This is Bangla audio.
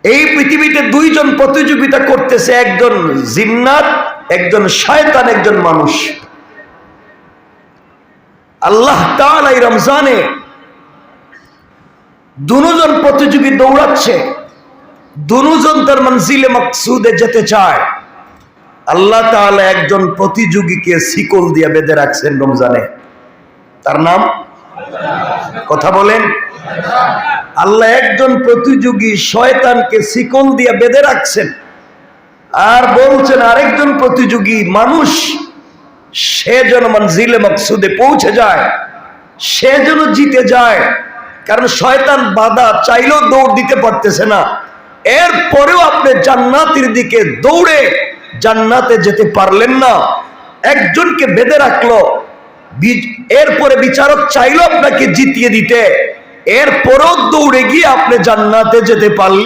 এই পৃথিবীতে দুইজন প্রতিযোগিতা করতেছে, একজন জিন্নাত, একজন শয়তান, একজন মানুষ। আল্লাহ তাআলা এই রমজানে দুজন প্রতিযোগী দৌড়াচ্ছে, দুজন তার মঞ্জিলে মকসুদে যেতে চায়। আল্লাহ তাআলা একজন প্রতিযোগীকে শিকল দিয়ে বেঁধে রাখছেন রমজানে। তার নাম, কথা বলেন, আল্লাহ একজন প্রতিযোগী শয়তানকে শিকল দিয়ে বেঁধে রাখছেন, আর বলছেন আরেকজন প্রতিযোগী মানুষ, সে যেন মঞ্জিলে মকসুদে পৌঁছে যায়, সে যেন জিতে যায়। কারণ শয়তান বাধা চাইলেও দৌড় দিতে পারতেছে না। এরপরেও আপনি জান্নাতের দিকে দৌড়ে জান্নাতে যেতে পারলেন না, একজনকে বেঁধে রাখলো। এরপরে বিচারক চাইলো আপনাকে জিতিয়ে দিতে, এরপরেও দৌড়ে গিয়ে আপনি জান্নাতে যেতে পারলেন।